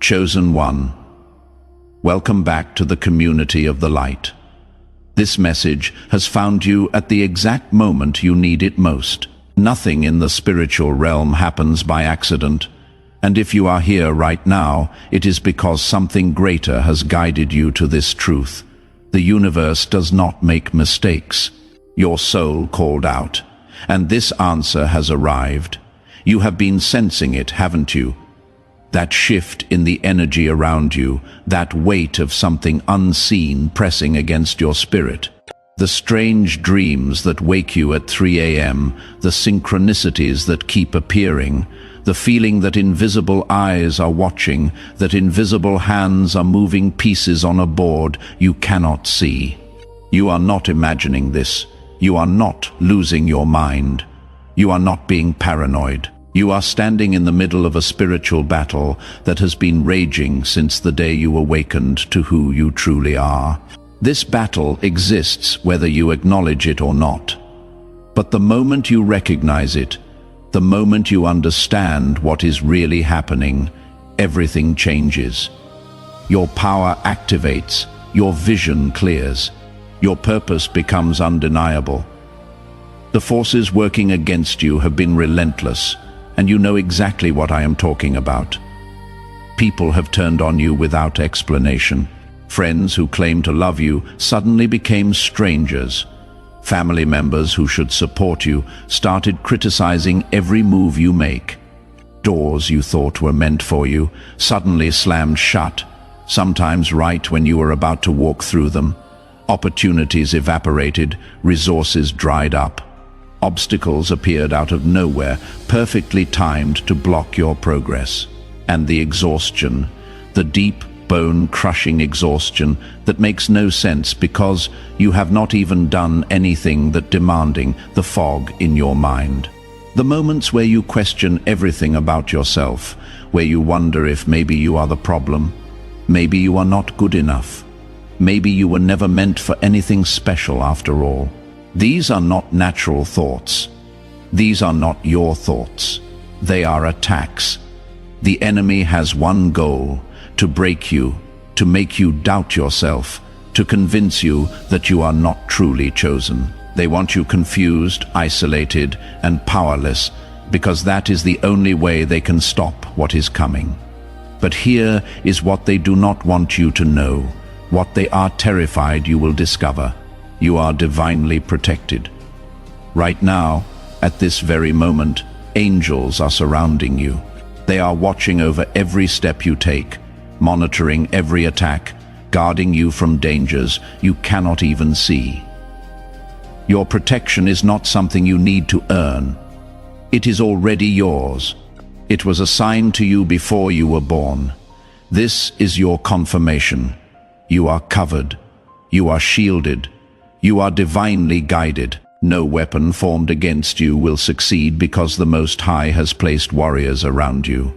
Chosen one, welcome back to the community of the light. This message has found you at the exact moment you need it most. Nothing in the spiritual realm happens by accident, and if you are here right now, it is because something greater has guided you to this truth. The universe does not make mistakes. Your soul called out, and this answer has arrived. You have been sensing it, haven't you? That shift in the energy around you, that weight of something unseen pressing against your spirit. The strange dreams that wake you at 3 a.m., the synchronicities that keep appearing, the feeling that invisible eyes are watching, that invisible hands are moving pieces on a board you cannot see. You are not imagining this. You are not losing your mind. You are not being paranoid. You are standing in the middle of a spiritual battle that has been raging since the day you awakened to who you truly are. This battle exists whether you acknowledge it or not. But the moment you recognize it, the moment you understand what is really happening, everything changes. Your power activates, your vision clears, your purpose becomes undeniable. The forces working against you have been relentless, and you know exactly what I am talking about. People have turned on you without explanation. Friends who claimed to love you suddenly became strangers. Family members who should support you started criticizing every move you make. Doors you thought were meant for you suddenly slammed shut, sometimes right when you were about to walk through them. Opportunities evaporated, resources dried up. Obstacles appeared out of nowhere, perfectly timed to block your progress. And the exhaustion, the deep, bone-crushing exhaustion that makes no sense because you have not even done anything that demanding, the fog in your mind. The moments where you question everything about yourself, where you wonder if maybe you are the problem, maybe you are not good enough, maybe you were never meant for anything special after all. These are not natural thoughts. These are not your thoughts. They are attacks. The enemy has one goal: to break you, to make you doubt yourself, to convince you that you are not truly chosen. They want you confused, isolated, and powerless, because that is the only way they can stop what is coming. But here is what they do not want you to know, what they are terrified you will discover. You are divinely protected. Right now, at this very moment, angels are surrounding you. They are watching over every step you take, monitoring every attack, guarding you from dangers you cannot even see. Your protection is not something you need to earn. It is already yours. It was assigned to you before you were born. This is your confirmation. You are covered. You are shielded. You are divinely guided. No weapon formed against you will succeed because the Most High has placed warriors around you.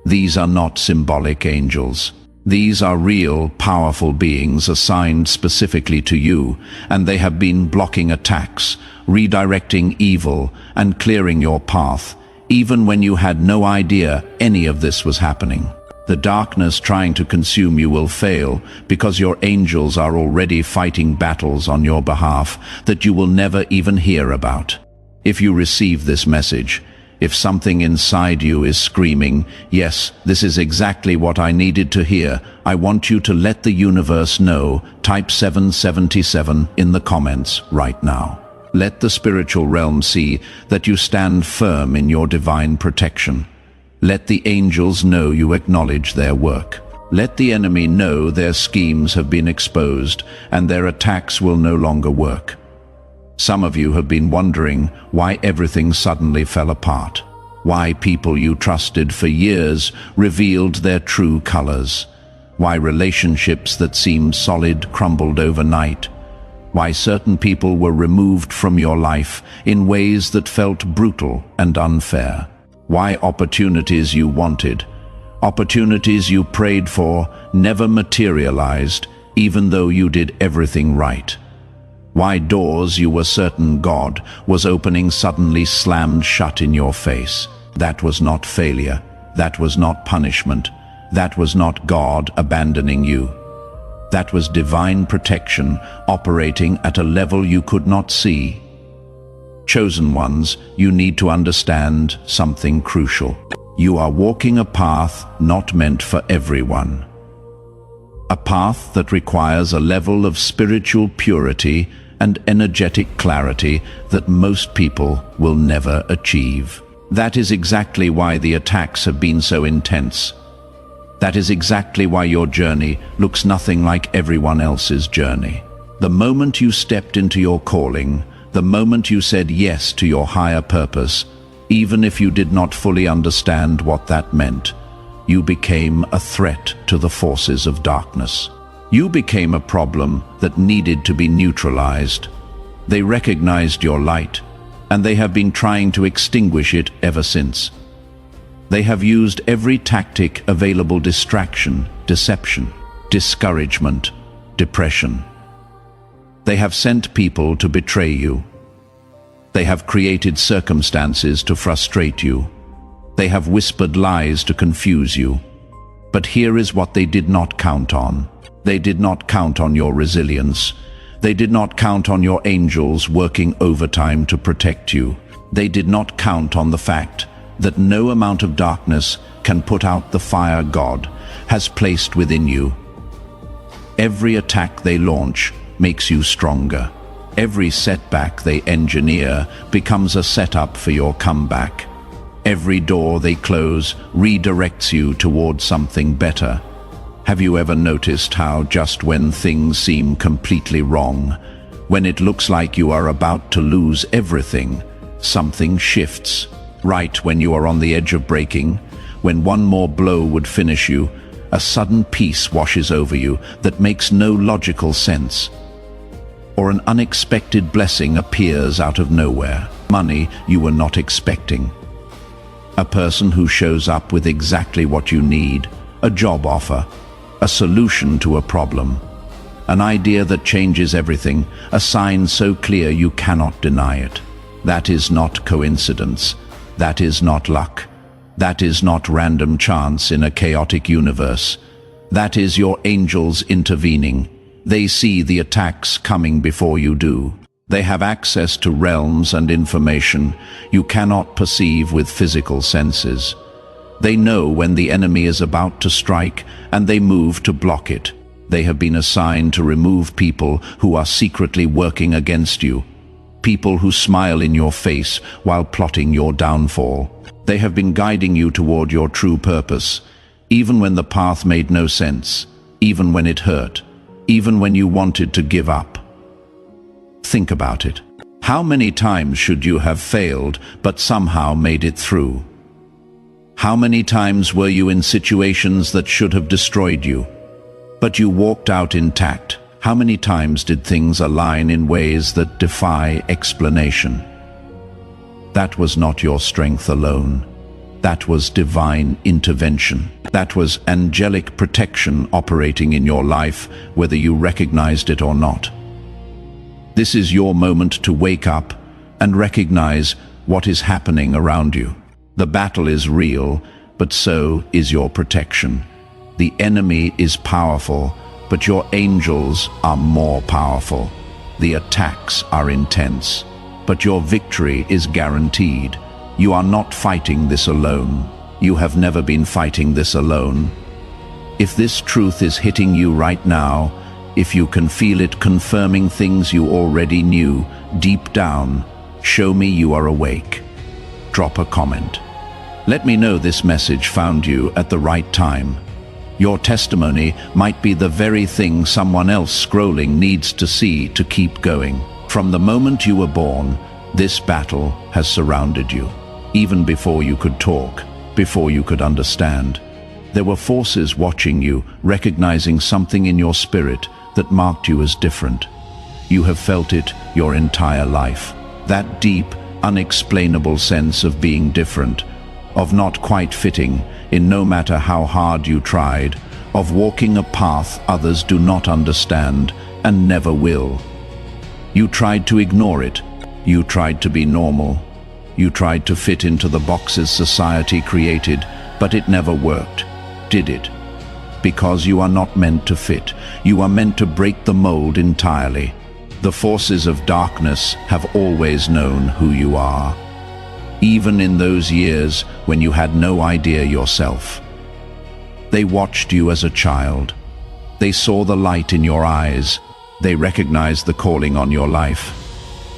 These are not symbolic angels. These are real, powerful beings assigned specifically to you, and they have been blocking attacks, redirecting evil, and clearing your path, even when you had no idea any of this was happening. The darkness trying to consume you will fail because your angels are already fighting battles on your behalf that you will never even hear about. If you receive this message, if something inside you is screaming, "Yes, this is exactly what I needed to hear," I want you to let the universe know. Type 777 in the comments right now. Let the spiritual realm see that you stand firm in your divine protection. Let the angels know you acknowledge their work. Let the enemy know their schemes have been exposed and their attacks will no longer work. Some of you have been wondering why everything suddenly fell apart, why people you trusted for years revealed their true colors, why relationships that seemed solid crumbled overnight, why certain people were removed from your life in ways that felt brutal and unfair. Why opportunities you wanted, opportunities you prayed for, never materialized, even though you did everything right. Why doors you were certain God was opening suddenly slammed shut in your face. That was not failure. That was not punishment. That was not God abandoning you. That was divine protection operating at a level you could not see. Chosen ones, you need to understand something crucial. You are walking a path not meant for everyone. A path that requires a level of spiritual purity and energetic clarity that most people will never achieve. That is exactly why the attacks have been so intense. That is exactly why your journey looks nothing like everyone else's journey. The moment you stepped into your calling, the moment you said yes to your higher purpose, even if you did not fully understand what that meant, you became a threat to the forces of darkness. You became a problem that needed to be neutralized. They recognized your light, and they have been trying to extinguish it ever since. They have used every tactic available: distraction, deception, discouragement, depression. They have sent people to betray you. They have created circumstances to frustrate you. They have whispered lies to confuse you. But here is what they did not count on. They did not count on your resilience. They did not count on your angels working overtime to protect you. They did not count on the fact that no amount of darkness can put out the fire God has placed within you. Every attack they launch makes you stronger. Every setback they engineer becomes a setup for your comeback. Every door they close redirects you toward something better. Have you ever noticed how just when things seem completely wrong, when it looks like you are about to lose everything, something shifts? Right when you are on the edge of breaking, when one more blow would finish you, a sudden peace washes over you that makes no logical sense. Or an unexpected blessing appears out of nowhere. Money you were not expecting. A person who shows up with exactly what you need, a job offer, a solution to a problem, an idea that changes everything, a sign so clear you cannot deny it. That is not coincidence. That is not luck. That is not random chance in a chaotic universe. That is your angels intervening. They see the attacks coming before you do. They have access to realms and information you cannot perceive with physical senses. They know when the enemy is about to strike, and they move to block it. They have been assigned to remove people who are secretly working against you. People who smile in your face while plotting your downfall. They have been guiding you toward your true purpose, even when the path made no sense, even when it hurt, even when you wanted to give up. Think about it. How many times should you have failed but somehow made it through? How many times were you in situations that should have destroyed you, but you walked out intact? How many times did things align in ways that defy explanation? That was not your strength alone. That was divine intervention. That was angelic protection operating in your life, whether you recognized it or not. This is your moment to wake up and recognize what is happening around you. The battle is real, but so is your protection. The enemy is powerful, but your angels are more powerful. The attacks are intense, but your victory is guaranteed. You are not fighting this alone. You have never been fighting this alone. If this truth is hitting you right now, if you can feel it confirming things you already knew deep down, show me you are awake. Drop a comment. Let me know this message found you at the right time. Your testimony might be the very thing someone else scrolling needs to see to keep going. From the moment you were born, this battle has surrounded you. Even before you could talk, before you could understand, there were forces watching you, recognizing something in your spirit that marked you as different. You have felt it your entire life. That deep, unexplainable sense of being different, of not quite fitting in no matter how hard you tried, of walking a path others do not understand and never will. You tried to ignore it. You tried to be normal. You tried to fit into the boxes society created, but it never worked, did it? because you are not meant to fit. You are meant to break the mold entirely. The forces of darkness have always known who you are, even in those years when you had no idea yourself. They watched you as a child. They saw the light in your eyes. They recognized the calling on your life.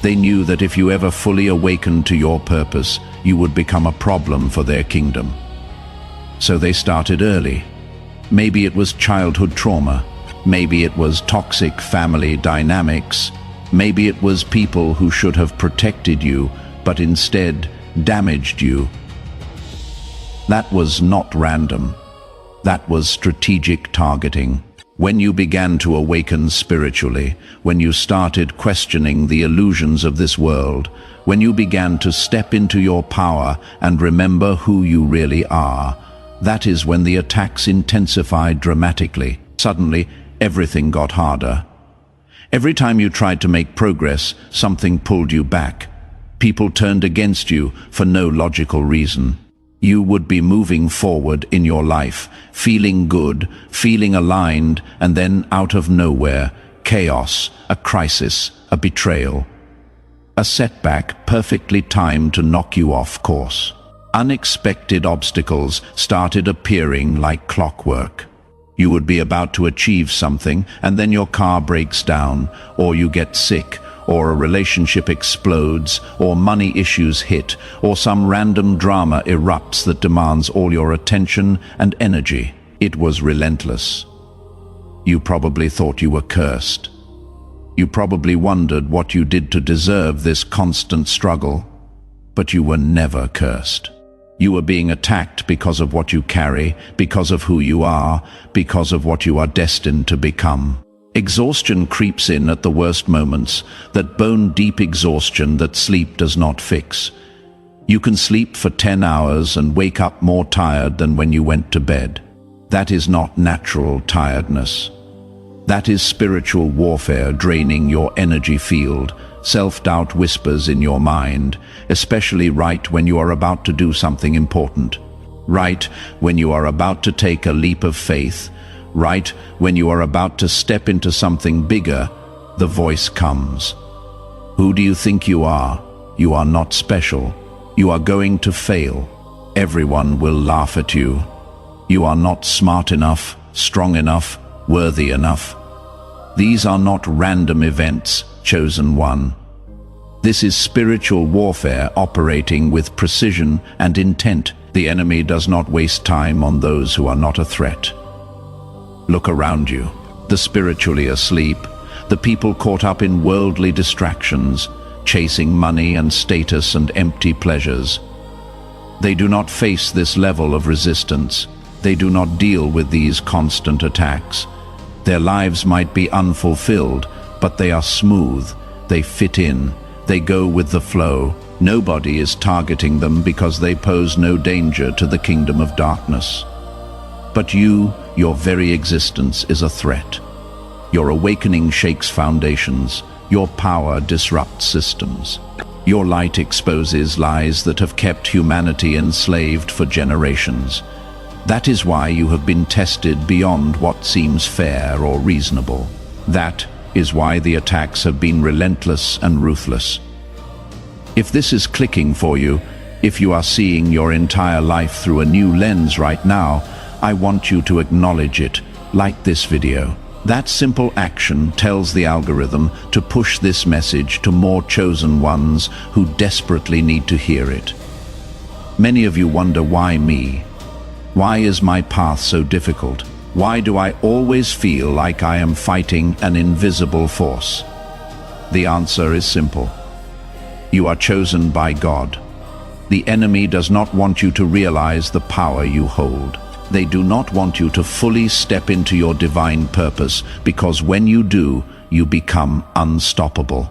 They knew that if you ever fully awakened to your purpose, you would become a problem for their kingdom. So they started early. Maybe it was childhood trauma. Maybe it was toxic family dynamics. Maybe it was people who should have protected you, but instead damaged you. That was not random. That was strategic targeting. When you began to awaken spiritually, when you started questioning the illusions of this world, when you began to step into your power and remember who you really are, that is when the attacks intensified dramatically. Suddenly, everything got harder. Every time you tried to make progress, something pulled you back. People turned against you for no logical reason. You would be moving forward in your life, feeling good, feeling aligned, and then out of nowhere, chaos, a crisis, a betrayal. A setback perfectly timed to knock you off course. Unexpected obstacles started appearing like clockwork. You would be about to achieve something, and then your car breaks down, or you get sick, or a relationship explodes, or money issues hit, or some random drama erupts that demands all your attention and energy. It was relentless. You probably thought you were cursed. You probably wondered what you did to deserve this constant struggle. But you were never cursed. You were being attacked because of what you carry, because of who you are, because of what you are destined to become. Exhaustion creeps in at the worst moments, that bone-deep exhaustion that sleep does not fix. You can sleep for 10 hours and wake up more tired than when you went to bed. That is not natural tiredness. That is spiritual warfare draining your energy field. Self-doubt whispers in your mind, especially right when you are about to do something important. Right when you are about to take a leap of faith. Right when you are about to step into something bigger, the voice comes. Who do you think you are? You are not special. You are going to fail. Everyone will laugh at you. You are not smart enough, strong enough, worthy enough. These are not random events, chosen one. This is spiritual warfare operating with precision and intent. The enemy does not waste time on those who are not a threat. Look around you. The spiritually asleep, the people caught up in worldly distractions, chasing money and status and empty pleasures. They do not face this level of resistance. They do not deal with these constant attacks. Their lives might be unfulfilled, but they are smooth. They fit in. They go with the flow. Nobody is targeting them because they pose no danger to the kingdom of darkness. But you, your very existence is a threat. Your awakening shakes foundations. Your power disrupts systems. Your light exposes lies that have kept humanity enslaved for generations. That is why you have been tested beyond what seems fair or reasonable. That is why the attacks have been relentless and ruthless. If this is clicking for you, if you are seeing your entire life through a new lens right now, I want you to acknowledge it, like this video. That simple action tells the algorithm to push this message to more chosen ones who desperately need to hear it. Many of you wonder, why me? Why is my path so difficult? Why do I always feel like I am fighting an invisible force? The answer is simple. You are chosen by God. The enemy does not want you to realize the power you hold. They do not want you to fully step into your divine purpose, because when you do, you become unstoppable.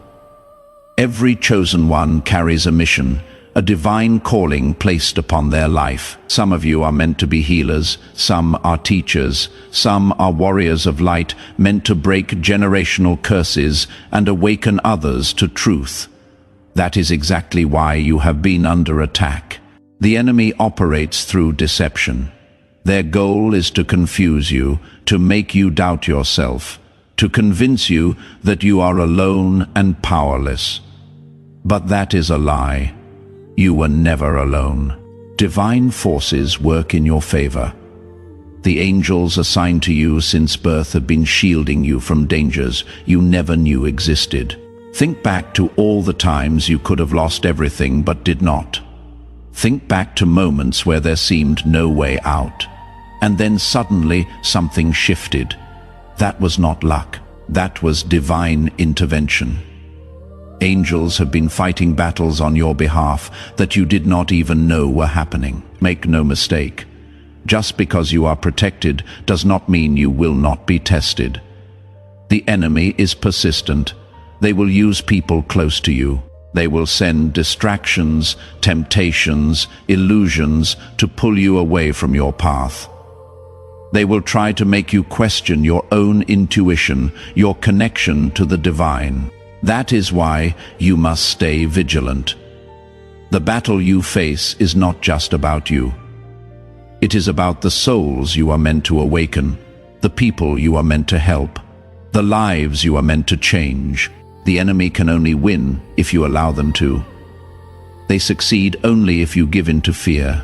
Every chosen one carries a mission, a divine calling placed upon their life. Some of you are meant to be healers, some are teachers, some are warriors of light, meant to break generational curses and awaken others to truth. That is exactly why you have been under attack. The enemy operates through deception. Their goal is to confuse you, to make you doubt yourself, to convince you that you are alone and powerless. But that is a lie. You were never alone. Divine forces work in your favor. The angels assigned to you since birth have been shielding you from dangers you never knew existed. Think back to all the times you could have lost everything but did not. Think back to moments where there seemed no way out. And then suddenly something shifted. That was not luck. That was divine intervention. Angels have been fighting battles on your behalf that you did not even know were happening. Make no mistake. Just because you are protected does not mean you will not be tested. The enemy is persistent. They will use people close to you. They will send distractions, temptations, illusions to pull you away from your path. They will try to make you question your own intuition, your connection to the divine. That is why you must stay vigilant. The battle you face is not just about you. It is about the souls you are meant to awaken, the people you are meant to help, the lives you are meant to change. The enemy can only win if you allow them to. They succeed only if you give in to fear.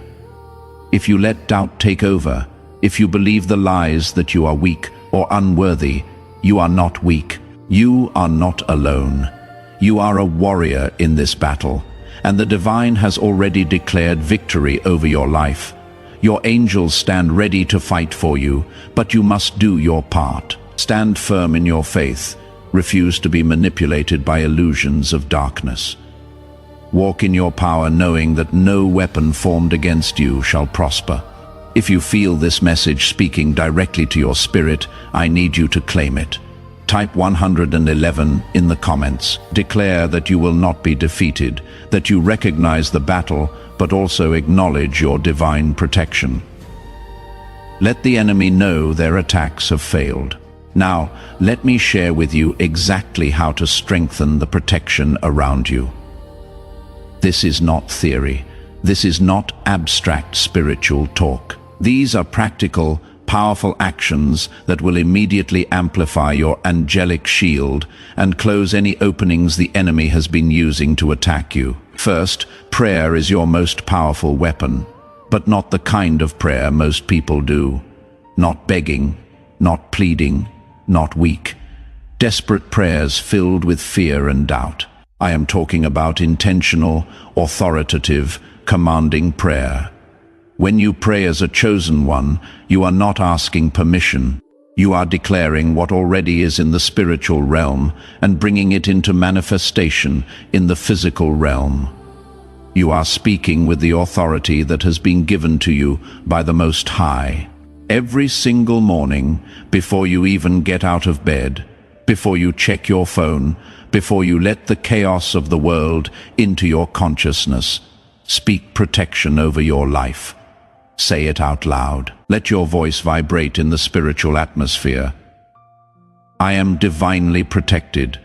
If you let doubt take over, if you believe the lies that you are weak or unworthy, you are not weak. You are not alone. You are a warrior in this battle, and the divine has already declared victory over your life. Your angels stand ready to fight for you, but you must do your part. Stand firm in your faith. Refuse to be manipulated by illusions of darkness. Walk in your power knowing that no weapon formed against you shall prosper. If you feel this message speaking directly to your spirit, I need you to claim it. Type 111 in the comments. Declare that you will not be defeated, that you recognize the battle, but also acknowledge your divine protection. Let the enemy know their attacks have failed. Now, let me share with you exactly how to strengthen the protection around you. This is not theory. This is not abstract spiritual talk. These are practical, powerful actions that will immediately amplify your angelic shield and close any openings the enemy has been using to attack you. First, prayer is your most powerful weapon, but not the kind of prayer most people do. Not begging, not pleading, not weak. Desperate prayers filled with fear and doubt. I am talking about intentional, authoritative, commanding prayer. When you pray as a chosen one, you are not asking permission. You are declaring what already is in the spiritual realm and bringing it into manifestation in the physical realm. You are speaking with the authority that has been given to you by the Most High. Every single morning, before you even get out of bed, before you check your phone, before you let the chaos of the world into your consciousness, speak protection over your life. Say it out loud. Let your voice vibrate in the spiritual atmosphere. I am divinely protected.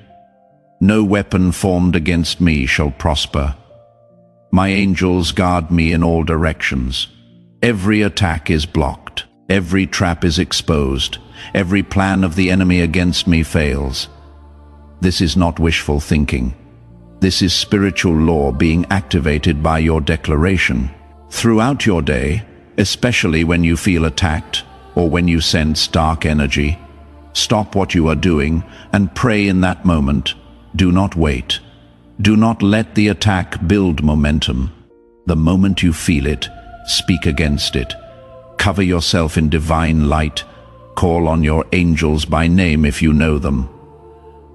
No weapon formed against me shall prosper. My angels guard me in all directions. Every attack is blocked. Every trap is exposed. Every plan of the enemy against me fails. This is not wishful thinking. This is spiritual law being activated by your declaration. Throughout your day, especially when you feel attacked or when you sense dark energy, stop what you are doing and pray in that moment. Do not wait. Do not let the attack build momentum. The moment you feel it, speak against it. Cover yourself in divine light. Call on your angels by name if you know them.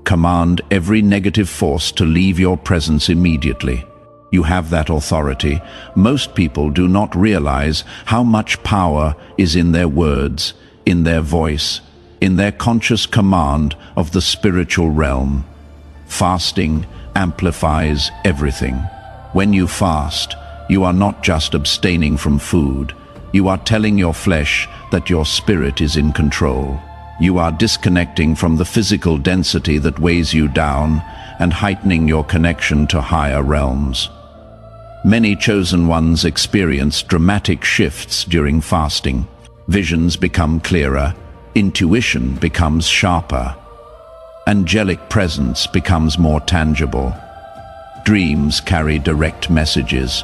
Command every negative force to leave your presence immediately. You have that authority. Most people do not realize how much power is in their words, in their voice, in their conscious command of the spiritual realm. Fasting amplifies everything. When you fast, you are not just abstaining from food. You are telling your flesh that your spirit is in control. You are disconnecting from the physical density that weighs you down and heightening your connection to higher realms. Many chosen ones experience dramatic shifts during fasting. Visions become clearer, intuition becomes sharper. Angelic presence becomes more tangible. Dreams carry direct messages.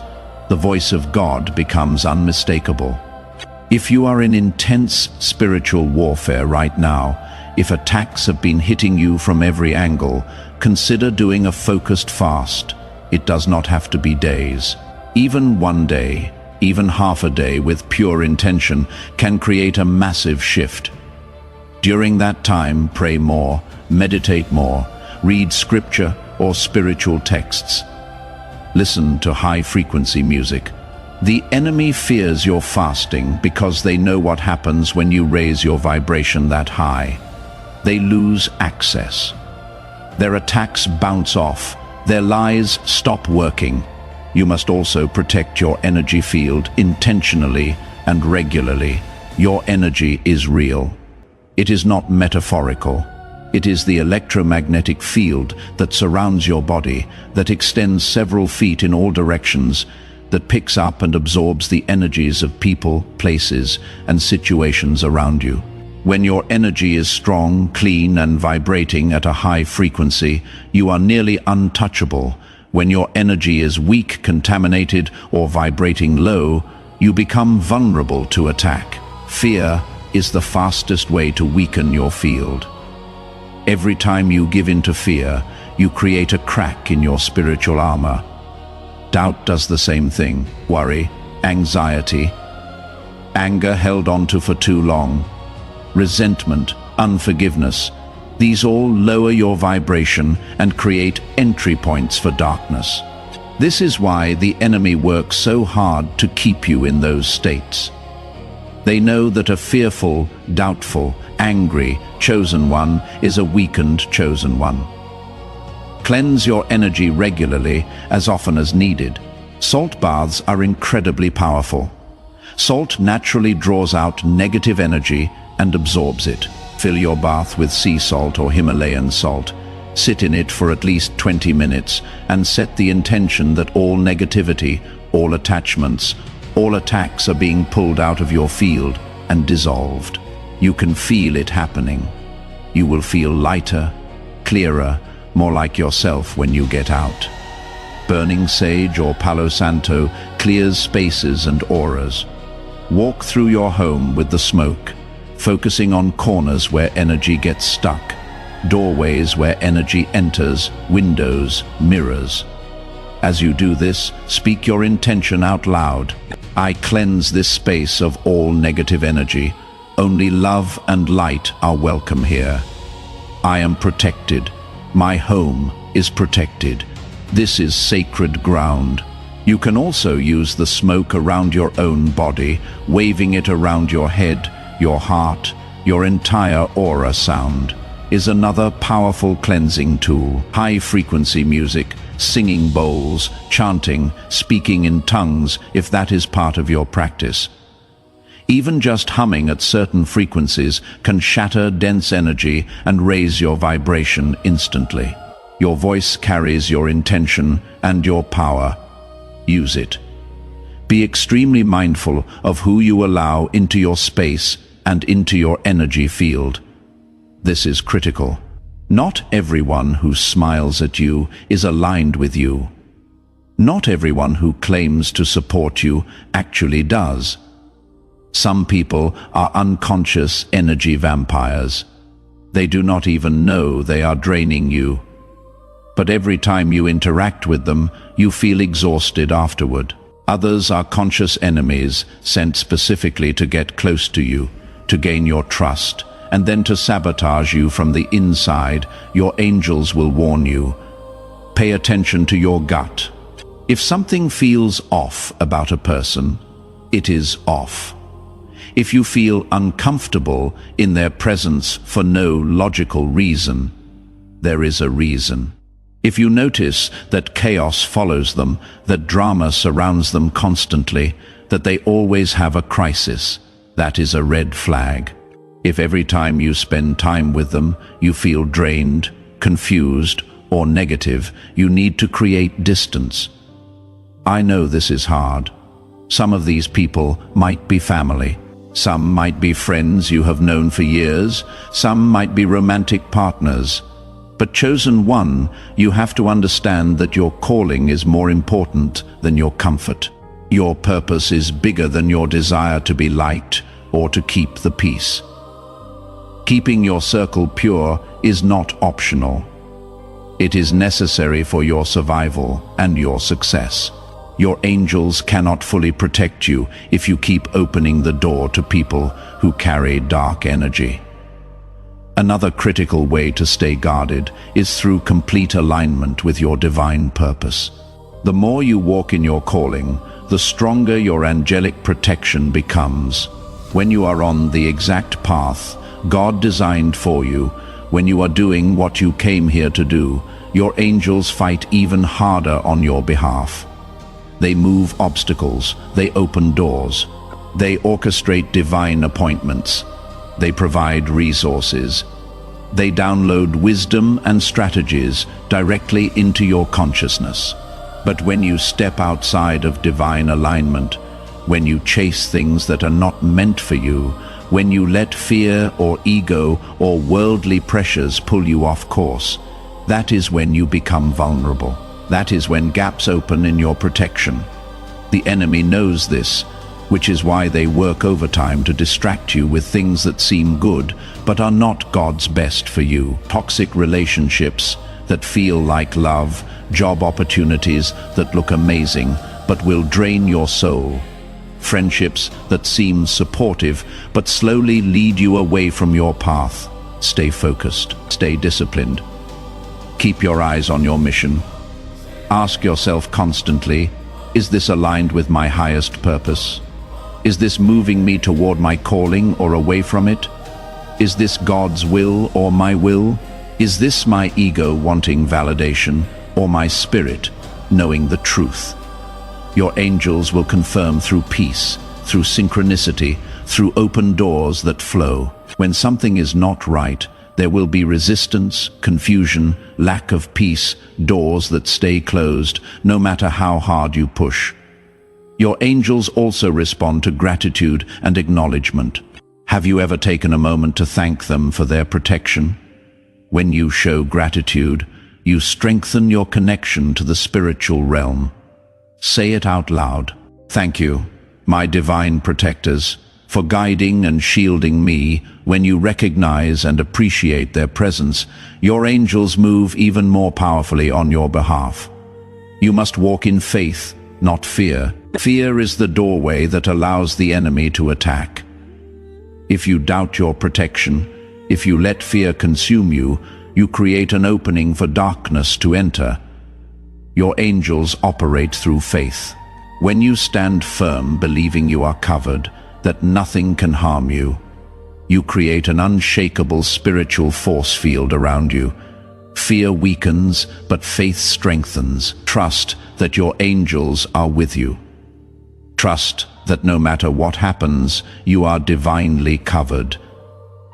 The voice of God becomes unmistakable. If you are in intense spiritual warfare right now, if attacks have been hitting you from every angle, consider doing a focused fast. It does not have to be days. Even one day, even half a day with pure intention can create a massive shift. During that time, pray more, meditate more, read scripture or spiritual texts. Listen to high-frequency music. The enemy fears your fasting because they know what happens when you raise your vibration that high. They lose access. Their attacks bounce off. Their lies stop working. You must also protect your energy field intentionally and regularly. Your energy is real. It is not metaphorical. It is the electromagnetic field that surrounds your body, that extends several feet in all directions, that picks up and absorbs the energies of people, places, and situations around you. When your energy is strong, clean, and vibrating at a high frequency, you are nearly untouchable. When your energy is weak, contaminated, or vibrating low, you become vulnerable to attack. Fear is the fastest way to weaken your field. Every time you give in to fear, you create a crack in your spiritual armor. Doubt does the same thing. Worry, anxiety, anger held onto for too long, resentment, unforgiveness, these all lower your vibration and create entry points for darkness. This is why the enemy works so hard to keep you in those states. They know that a fearful, doubtful, angry, chosen one is a weakened chosen one. Cleanse your energy regularly, as often as needed. Salt baths are incredibly powerful. Salt naturally draws out negative energy and absorbs it. Fill your bath with sea salt or Himalayan salt. Sit in it for at least 20 minutes and set the intention that all negativity, all attachments, all attacks are being pulled out of your field and dissolved. You can feel it happening. You will feel lighter, clearer, more like yourself when you get out. Burning sage or Palo Santo clears spaces and auras. Walk through your home with the smoke, focusing on corners where energy gets stuck, doorways where energy enters, windows, mirrors. As you do this, speak your intention out loud. I cleanse this space of all negative energy. Only love and light are welcome here. I am protected. My home is protected. This is sacred ground. You can also use the smoke around your own body, waving it around your head, your heart, your entire aura. Sound is another powerful cleansing tool. High-frequency music, singing bowls, chanting, speaking in tongues, if that is part of your practice. Even just humming at certain frequencies can shatter dense energy and raise your vibration instantly. Your voice carries your intention and your power. Use it. Be extremely mindful of who you allow into your space and into your energy field. This is critical. Not everyone who smiles at you is aligned with you. Not everyone who claims to support you actually does. Some people are unconscious energy vampires. They do not even know they are draining you. But every time you interact with them, you feel exhausted afterward. Others are conscious enemies sent specifically to get close to you, to gain your trust, and then to sabotage you from the inside. Your angels will warn you. Pay attention to your gut. If something feels off about a person, it is off. If you feel uncomfortable in their presence for no logical reason, there is a reason. If you notice that chaos follows them, that drama surrounds them constantly, that they always have a crisis, that is a red flag. If every time you spend time with them, you feel drained, confused, or negative, you need to create distance. I know this is hard. Some of these people might be family. Some might be friends you have known for years, some might be romantic partners. But chosen one, you have to understand that your calling is more important than your comfort. Your purpose is bigger than your desire to be liked or to keep the peace. Keeping your circle pure is not optional. It is necessary for your survival and your success. Your angels cannot fully protect you if you keep opening the door to people who carry dark energy. Another critical way to stay guarded is through complete alignment with your divine purpose. The more you walk in your calling, the stronger your angelic protection becomes. When you are on the exact path God designed for you, when you are doing what you came here to do, your angels fight even harder on your behalf. They move obstacles, they open doors, they orchestrate divine appointments, they provide resources, they download wisdom and strategies directly into your consciousness. But when you step outside of divine alignment, when you chase things that are not meant for you, when you let fear or ego or worldly pressures pull you off course, that is when you become vulnerable. That is when gaps open in your protection. The enemy knows this, which is why they work overtime to distract you with things that seem good but are not God's best for you. Toxic relationships that feel like love, job opportunities that look amazing but will drain your soul. Friendships that seem supportive but slowly lead you away from your path. Stay focused, stay disciplined. Keep your eyes on your mission. Ask yourself constantly, is this aligned with my highest purpose? Is this moving me toward my calling or away from it? Is this God's will or my will? Is this my ego wanting validation or my spirit knowing the truth? Your angels will confirm through peace, through synchronicity, through open doors that flow. When something is not right, there will be resistance, confusion, lack of peace, doors that stay closed, no matter how hard you push. Your angels also respond to gratitude and acknowledgement. Have you ever taken a moment to thank them for their protection? When you show gratitude, you strengthen your connection to the spiritual realm. Say it out loud. Thank you, my divine protectors, for guiding and shielding me. When you recognize and appreciate their presence, your angels move even more powerfully on your behalf. You must walk in faith, not fear. Fear is the doorway that allows the enemy to attack. If you doubt your protection, if you let fear consume you, you create an opening for darkness to enter. Your angels operate through faith. When you stand firm, believing you are covered, that nothing can harm you, you create an unshakable spiritual force field around you. Fear weakens, but faith strengthens. Trust that your angels are with you. Trust that no matter what happens, you are divinely covered.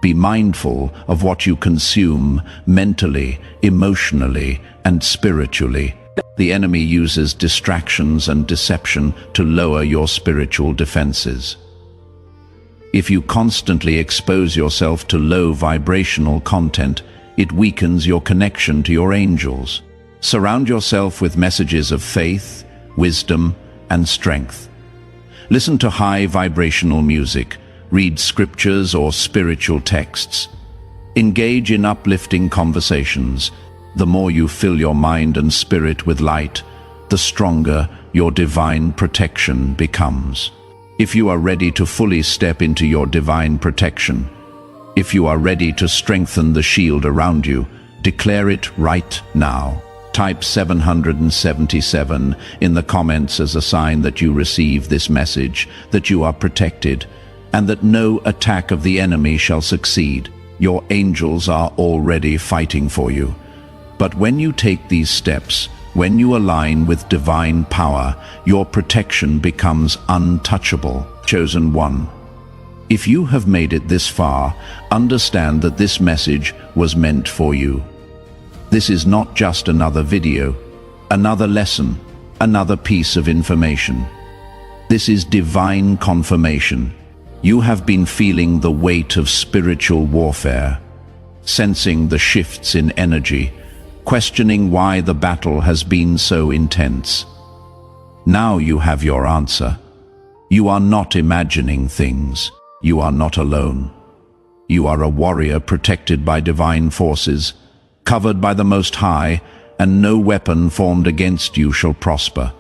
Be mindful of what you consume mentally, emotionally, and spiritually. The enemy uses distractions and deception to lower your spiritual defenses. If you constantly expose yourself to low vibrational content, it weakens your connection to your angels. Surround yourself with messages of faith, wisdom, and strength. Listen to high vibrational music, read scriptures or spiritual texts. Engage in uplifting conversations. The more you fill your mind and spirit with light, the stronger your divine protection becomes. If you are ready to fully step into your divine protection, if you are ready to strengthen the shield around you, declare it right now. Type 777 in the comments as a sign that you receive this message, that you are protected, and that no attack of the enemy shall succeed. Your angels are already fighting for you. But when you take these steps, when you align with divine power, your protection becomes untouchable. Chosen one. If you have made it this far, understand that this message was meant for you. This is not just another video, another lesson, another piece of information. This is divine confirmation. You have been feeling the weight of spiritual warfare, sensing the shifts in energy, questioning why the battle has been so intense. Now you have your answer. You are not imagining things. You are not alone. You are a warrior protected by divine forces, covered by the Most High, and no weapon formed against you shall prosper.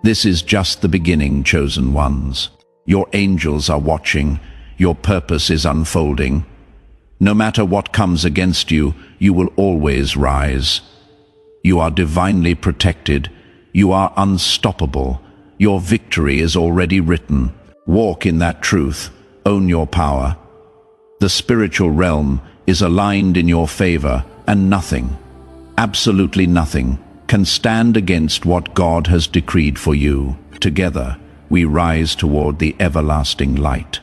This is just the beginning, chosen ones. Your angels are watching. Your purpose is unfolding. No matter what comes against you, you will always rise. You are divinely protected. You are unstoppable. Your victory is already written. Walk in that truth. Own your power. The spiritual realm is aligned in your favor, and nothing, absolutely nothing, can stand against what God has decreed for you. Together, we rise toward the everlasting light.